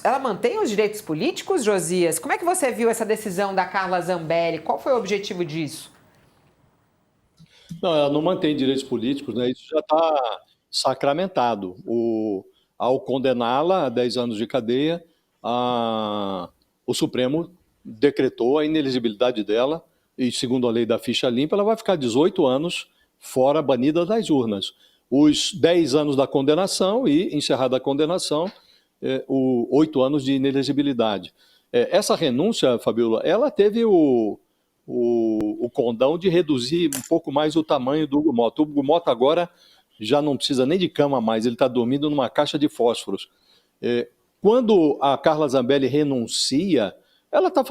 ela mantém os direitos políticos, Josias? Como é que você viu essa decisão da Carla Zambelli? Qual foi o objetivo disso? Não, ela não mantém direitos políticos, né? Isso já está sacramentado. Ao condená-la a 10 anos de cadeia, o Supremo decretou a inelegibilidade dela e, segundo a lei da ficha limpa, ela vai ficar 18 anos fora, banida das urnas. Os 10 anos da condenação e, encerrada a condenação, 8 anos de inelegibilidade. Essa renúncia, Fabiola, ela teve o condão de reduzir um pouco mais o tamanho do Hugo Mota. O Hugo Mota agora já não precisa nem de cama mais, ele está dormindo numa caixa de fósforos. Quando a Carla Zambelli renuncia, ela está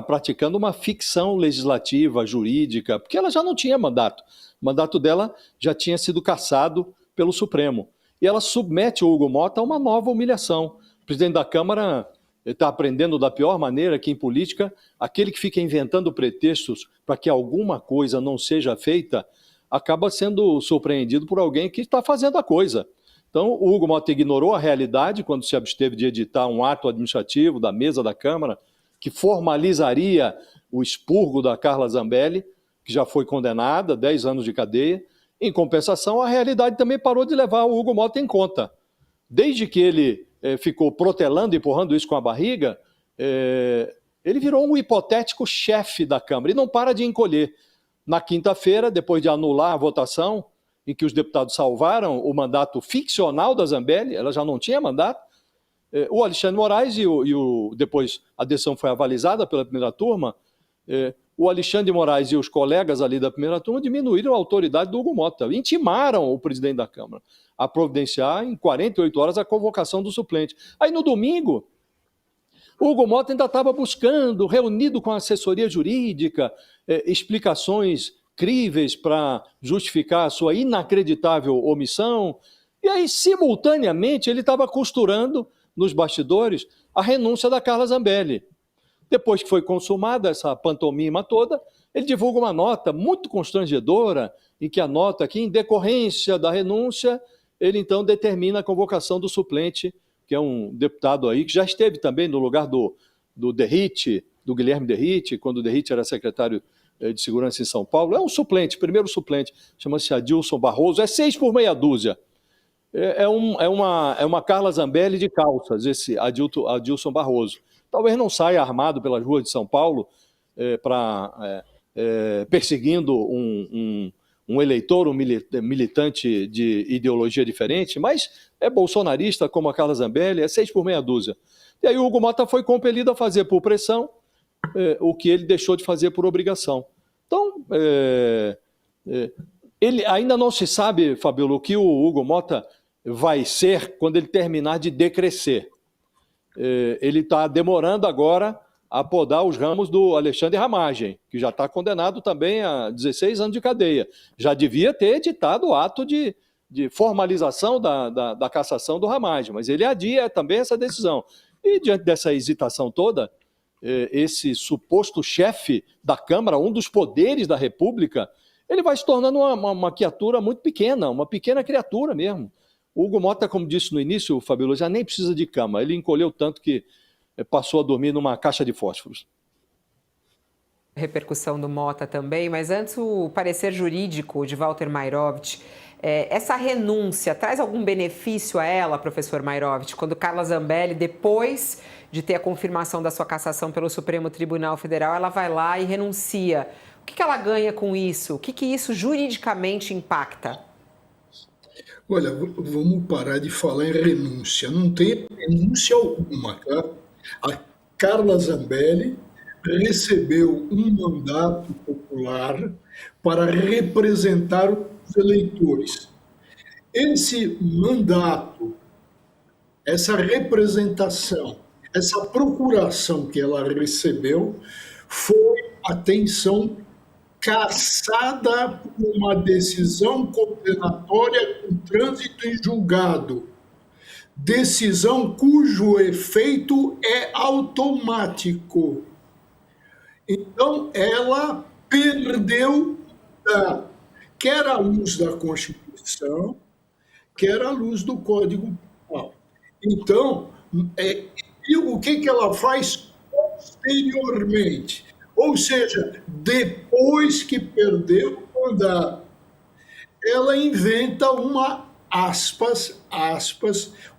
praticando uma ficção legislativa, jurídica, porque ela já não tinha mandato. O mandato dela já tinha sido cassado pelo Supremo. E ela submete o Hugo Mota a uma nova humilhação. O presidente da Câmara está aprendendo da pior maneira que, em política, aquele que fica inventando pretextos para que alguma coisa não seja feita acaba sendo surpreendido por alguém que está fazendo a coisa. Então, o Hugo Mota ignorou a realidade quando se absteve de editar um ato administrativo da mesa da Câmara que formalizaria o expurgo da Carla Zambelli, que já foi condenada a 10 anos de cadeia. Em compensação, a realidade também parou de levar o Hugo Mota em conta. Desde que ele ficou protelando, empurrando isso com a barriga, ele virou um hipotético chefe da Câmara e não para de encolher. Na quinta-feira, depois de anular a votação, em que os deputados salvaram o mandato ficcional da Zambelli, ela já não tinha mandato, o Alexandre Moraes, depois a decisão foi avalizada pela primeira turma, o Alexandre de Moraes e os colegas ali da primeira turma diminuíram a autoridade do Hugo Mota, intimaram o presidente da Câmara a providenciar em 48 horas a convocação do suplente. Aí no domingo, o Hugo Mota ainda estava buscando, reunido com a assessoria jurídica, explicações críveis para justificar a sua inacreditável omissão. E aí, simultaneamente, ele estava costurando nos bastidores a renúncia da Carla Zambelli. Depois que foi consumada essa pantomima toda, ele divulga uma nota muito constrangedora, em que anota que, em decorrência da renúncia, ele então determina a convocação do suplente, que é um deputado aí, que já esteve também no lugar do Derrite, do Guilherme Derrite, quando o Derrite era secretário de Segurança em São Paulo. É um suplente, primeiro suplente, chama-se Adilson Barroso, é 6 por meia dúzia. É uma Carla Zambelli de calças, esse Adilson Barroso. Talvez não saia armado pelas ruas de São Paulo perseguindo um eleitor, um militante de ideologia diferente, mas é bolsonarista como a Carla Zambelli, é 6 por meia dúzia. E aí o Hugo Mota foi compelido a fazer por pressão o que ele deixou de fazer por obrigação. Então, ele ainda não se sabe, Fabiola, o que o Hugo Mota vai ser quando ele terminar de decrescer. Ele está demorando agora a podar os ramos do Alexandre Ramagem, que já está condenado também a 16 anos de cadeia. Já devia ter editado o ato de formalização da cassação do Ramagem, mas ele adia também essa decisão. E diante dessa hesitação toda, esse suposto chefe da Câmara, um dos poderes da República, ele vai se tornando uma criatura muito pequena, uma pequena criatura mesmo. O Hugo Mota, como disse no início, Fabiola, já nem precisa de cama. Ele encolheu tanto que passou a dormir numa caixa de fósforos. Repercussão do Mota também, mas antes o parecer jurídico de Walter Mairovitch. Essa renúncia traz algum benefício a ela, professor Mairovitch, quando Carla Zambelli, depois de ter a confirmação da sua cassação pelo Supremo Tribunal Federal, ela vai lá e renuncia? O que ela ganha com isso? O que isso juridicamente impacta? Olha, vamos parar de falar em renúncia. Não tem renúncia alguma, tá? A Carla Zambelli recebeu um mandato popular para representar os eleitores. Esse mandato, essa representação, essa procuração que ela recebeu foi, atenção, cassada por uma decisão condenatória com trânsito em julgado. Decisão cujo efeito é automático. Então, ela perdeu, quer à luz da Constituição, quer à luz do Código Penal. Então, e o que ela faz posteriormente? Ou seja, depois que perdeu o mandato, ela inventa uma aspas,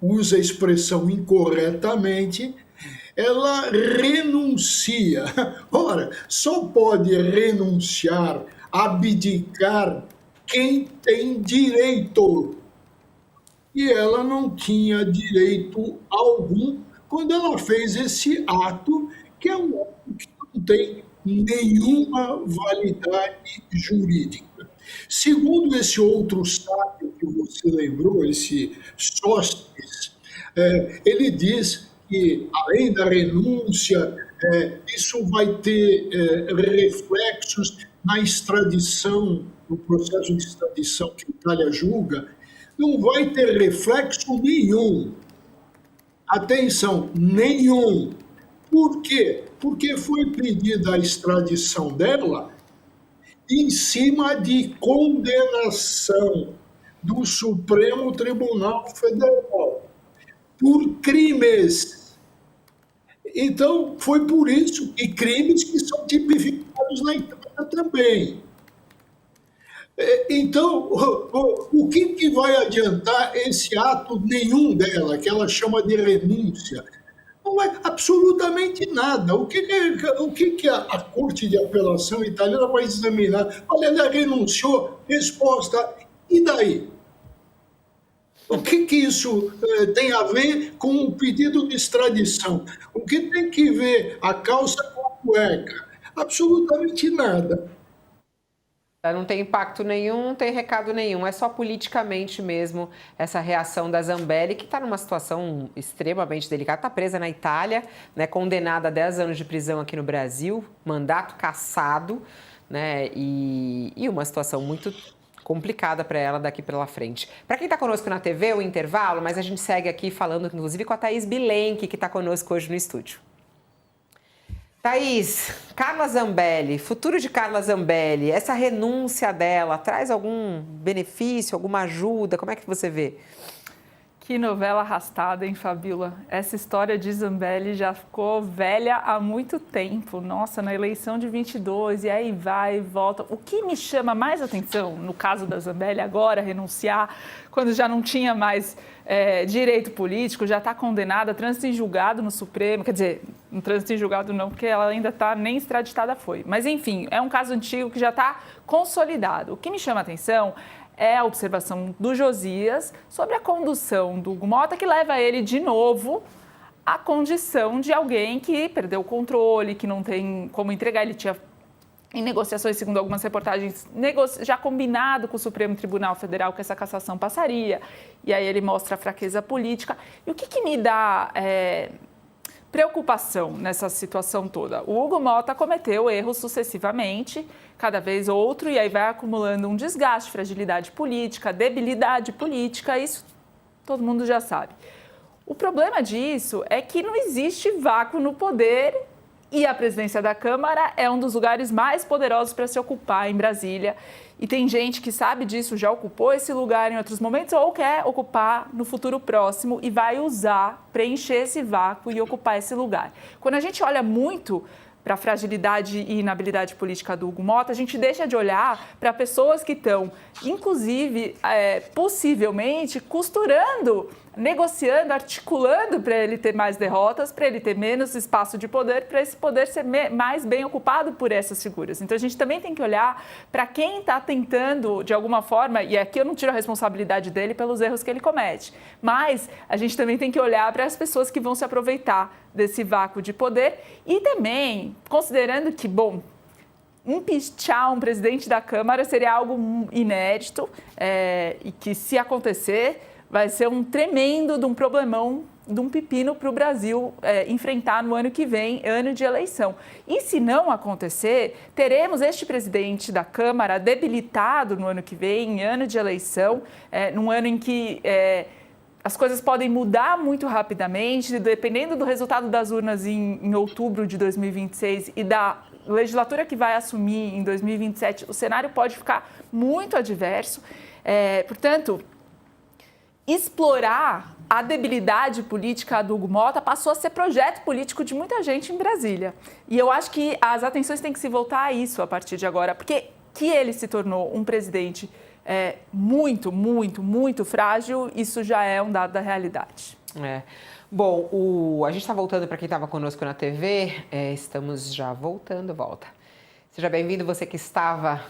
usa a expressão incorretamente, ela renuncia. Ora, só pode renunciar, abdicar quem tem direito. E ela não tinha direito algum quando ela fez esse ato, que é um ato que não tem nenhuma validade jurídica. Segundo esse outro sábio que você lembrou, esse Sóstenes, ele diz que, além da renúncia, isso vai ter reflexos na extradição, no processo de extradição que a Itália julga, não vai ter reflexo nenhum. Atenção, nenhum. Por quê? Porque foi pedida a extradição dela em cima de condenação do Supremo Tribunal Federal por crimes. Então, foi por isso que crimes que são tipificados na Itália também. Então, o que vai adiantar esse ato nenhum dela, que ela chama de renúncia? Não é absolutamente nada. O que a Corte de Apelação italiana vai examinar? Olha, ela renunciou, resposta, e daí? O que isso tem a ver com o pedido de extradição? O que tem que ver a calça com a cueca? Absolutamente nada. Não tem impacto nenhum, não tem recado nenhum, é só politicamente mesmo essa reação da Zambelli, que está numa situação extremamente delicada, está presa na Itália, né, condenada a 10 anos de prisão aqui no Brasil, mandato cassado, né, e uma situação muito complicada para ela daqui pela frente. Para quem está conosco na TV, o intervalo, mas a gente segue aqui falando, inclusive, com a Thaís Bilenque, que está conosco hoje no estúdio. Thaís, Carla Zambelli, futuro de Carla Zambelli, essa renúncia dela traz algum benefício, alguma ajuda? Como é que você vê? Que novela arrastada, hein, Fabíola? Essa história de Zambelli já ficou velha há muito tempo. Nossa, na eleição de 22, e aí vai e volta. O que me chama mais atenção, no caso da Zambelli, agora renunciar, quando já não tinha mais direito político, já está condenada, trânsito em julgado no Supremo, quer dizer, no trânsito em julgado não, porque ela ainda está, nem extraditada foi. Mas, enfim, é um caso antigo que já está consolidado. O que me chama a atenção é a observação do Josias sobre a condução do Hugo Motta, que leva ele de novo à condição de alguém que perdeu o controle, que não tem como entregar. Ele tinha, em negociações, segundo algumas reportagens, já combinado com o Supremo Tribunal Federal que essa cassação passaria, e aí ele mostra a fraqueza política. E o que me dá preocupação nessa situação toda? O Hugo Motta cometeu erros sucessivamente, cada vez outro, e aí vai acumulando um desgaste, fragilidade política, debilidade política, isso todo mundo já sabe. O problema disso é que não existe vácuo no poder e a presidência da Câmara é um dos lugares mais poderosos para se ocupar em Brasília. E tem gente que sabe disso, já ocupou esse lugar em outros momentos ou quer ocupar no futuro próximo e vai usar, preencher esse vácuo e ocupar esse lugar. Quando a gente olha muito para a fragilidade e inabilidade política do Hugo Motta, a gente deixa de olhar para pessoas que estão, inclusive, possivelmente, costurando, negociando, articulando para ele ter mais derrotas, para ele ter menos espaço de poder, para esse poder ser mais bem ocupado por essas figuras. Então, a gente também tem que olhar para quem está tentando, de alguma forma, e aqui eu não tiro a responsabilidade dele pelos erros que ele comete, mas a gente também tem que olhar para as pessoas que vão se aproveitar desse vácuo de poder e também considerando que, bom, impeachar um presidente da Câmara seria algo inédito e que, se acontecer, vai ser um tremendo de um problemão, de um pepino para o Brasil enfrentar no ano que vem, ano de eleição. E se não acontecer, teremos este presidente da Câmara debilitado no ano que vem, em ano de eleição, num ano em que as coisas podem mudar muito rapidamente, dependendo do resultado das urnas em outubro de 2026 e da legislatura que vai assumir em 2027, o cenário pode ficar muito adverso. Portanto, explorar a debilidade política do Hugo Mota passou a ser projeto político de muita gente em Brasília. E eu acho que as atenções têm que se voltar a isso a partir de agora, porque que ele se tornou um presidente muito, muito, muito frágil, isso já é um dado da realidade. Bom, a gente está voltando para quem estava conosco na TV, estamos já volta. Seja bem-vindo, você que estava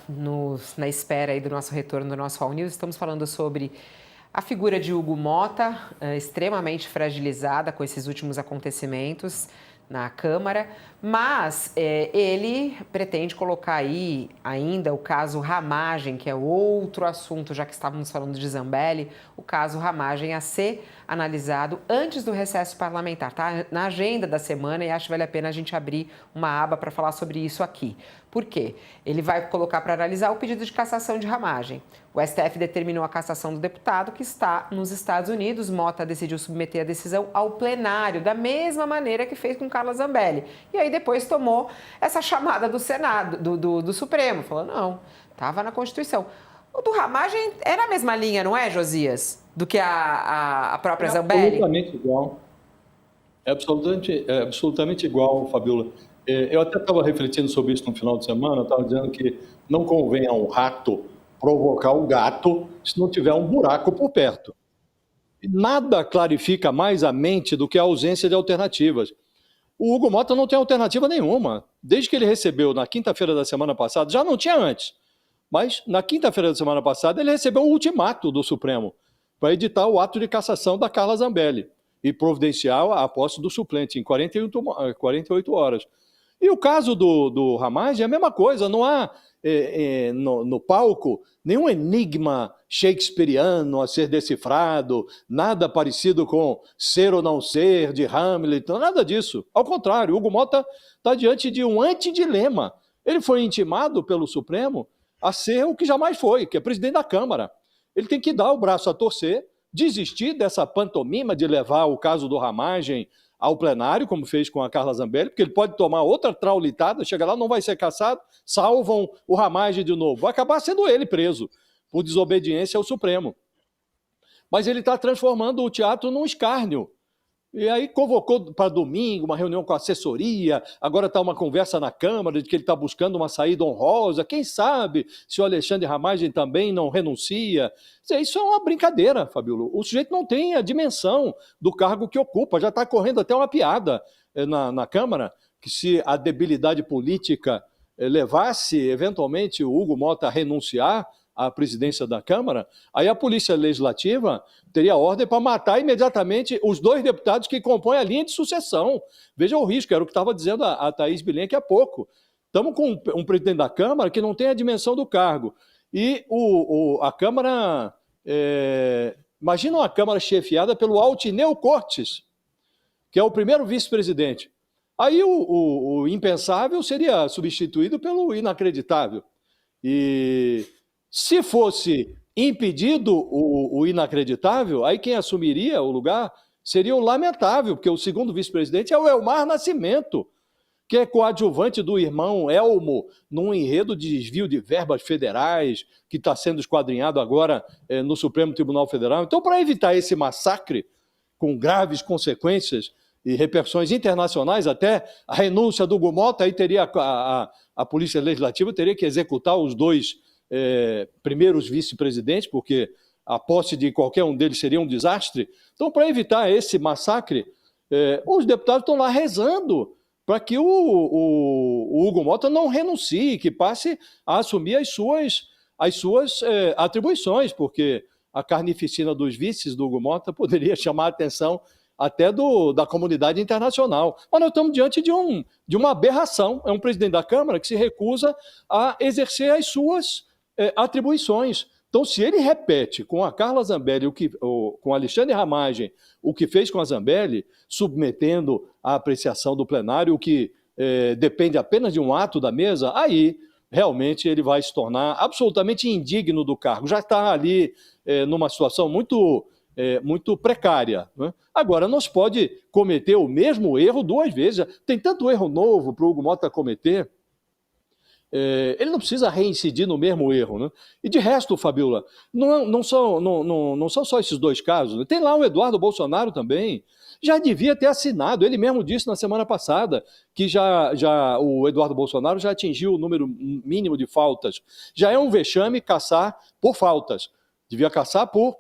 na espera aí do nosso retorno do nosso All News. Estamos falando sobre a figura de Hugo Mota, extremamente fragilizada com esses últimos acontecimentos na Câmara, mas ele pretende colocar aí ainda o caso Ramagem, que é outro assunto, já que estávamos falando de Zambelli, o caso Ramagem a ser analisado antes do recesso parlamentar. Está na agenda da semana e acho que vale a pena a gente abrir uma aba para falar sobre isso aqui. Por quê? Ele vai colocar para analisar o pedido de cassação de Ramagem. O STF determinou a cassação do deputado que está nos Estados Unidos. Mota decidiu submeter a decisão ao plenário, da mesma maneira que fez com Carla Zambelli. E aí depois tomou essa chamada do Senado, do Supremo, falou, não, estava na Constituição. O do Ramagem é na mesma linha, não é, Josias? Do que a própria Zambelli? Absolutamente igual. É absolutamente igual, Fabiola. Eu até estava refletindo sobre isso no final de semana, estava dizendo que não convém a um rato provocar o gato se não tiver um buraco por perto. Nada clarifica mais a mente do que a ausência de alternativas. O Hugo Mota não tem alternativa nenhuma. Desde que ele recebeu na quinta-feira da semana passada, já não tinha antes, mas na quinta-feira da semana passada ele recebeu um ultimato do Supremo para editar o ato de cassação da Carla Zambelli e providenciar a posse do suplente em 48 horas. E o caso do Ramagem é a mesma coisa, não há no palco nenhum enigma shakespeariano a ser decifrado, nada parecido com ser ou não ser de Hamlet, nada disso. Ao contrário, Hugo Mota está diante de um antidilema. Ele foi intimado pelo Supremo a ser o que jamais foi, que é presidente da Câmara. Ele tem que dar o braço a torcer, desistir dessa pantomima de levar o caso do Ramagem ao plenário, como fez com a Carla Zambelli, porque ele pode tomar outra traulitada, chega lá, não vai ser cassado, salvam o Ramagem de novo. Vai acabar sendo ele preso por desobediência ao Supremo. Mas ele está transformando o teatro num escárnio. E aí convocou para domingo uma reunião com a assessoria, agora está uma conversa na Câmara de que ele está buscando uma saída honrosa. Quem sabe se o Alexandre Ramagem também não renuncia? Isso é uma brincadeira, Fabíola. O sujeito não tem a dimensão do cargo que ocupa. Já está correndo até uma piada na Câmara, que se a debilidade política levasse eventualmente o Hugo Mota a renunciar à presidência da Câmara, aí a Polícia Legislativa teria ordem para matar imediatamente os 2 deputados que compõem a linha de sucessão. Veja o risco, era o que estava dizendo a Thaís Bilenque há pouco. Estamos com um presidente da Câmara que não tem a dimensão do cargo. E a Câmara... imagina uma Câmara chefiada pelo Altineu Cortes, que é o primeiro vice-presidente. Aí o impensável seria substituído pelo inacreditável. E se fosse impedido o inacreditável, aí quem assumiria o lugar seria o lamentável, porque o segundo vice-presidente é o Elmar Nascimento, que é coadjuvante do irmão Elmo num enredo de desvio de verbas federais que está sendo esquadrinhado agora no Supremo Tribunal Federal. Então, para evitar esse massacre com graves consequências e repercussões internacionais, até a renúncia do Hugo Mota, aí teria a Polícia Legislativa teria que executar os 2 primeiros vice-presidentes, porque a posse de qualquer um deles seria um desastre. Então, para evitar esse massacre, os deputados estão lá rezando para que o Hugo Mota não renuncie, que passe a assumir as suas atribuições, porque a carnificina dos vices do Hugo Mota poderia chamar a atenção até da comunidade internacional. Mas nós estamos diante de uma aberração. É um presidente da Câmara que se recusa a exercer as suas atribuições. Então, se ele repete com a Carla Zambelli, com Alexandre Ramagem, o que fez com a Zambelli, submetendo à apreciação do plenário, o que depende apenas de um ato da mesa, aí realmente ele vai se tornar absolutamente indigno do cargo. Já está ali numa situação muito precária, né? Agora, não se pode cometer o mesmo erro 2 vezes. Tem tanto erro novo para o Hugo Mota cometer. ele não precisa reincidir no mesmo erro, né? E de resto, Fabiola, não são só esses dois casos, né? Tem lá o Eduardo Bolsonaro também, já devia ter assinado, ele mesmo disse na semana passada que o Eduardo Bolsonaro já atingiu o número mínimo de faltas. Já é um vexame caçar por faltas, devia caçar por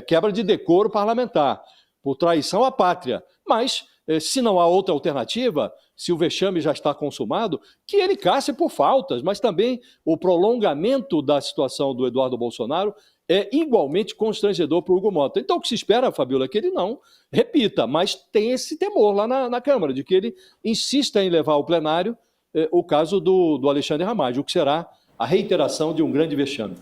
quebra de decoro parlamentar, por traição à pátria, mas se não há outra alternativa, se o vexame já está consumado, que ele casse por faltas, mas também o prolongamento da situação do Eduardo Bolsonaro é igualmente constrangedor para o Hugo Mota. Então o que se espera, Fabiola, é que ele não repita, mas tem esse temor lá na Câmara, de que ele insista em levar ao plenário o caso do Alexandre Ramagem, o que será a reiteração de um grande vexame.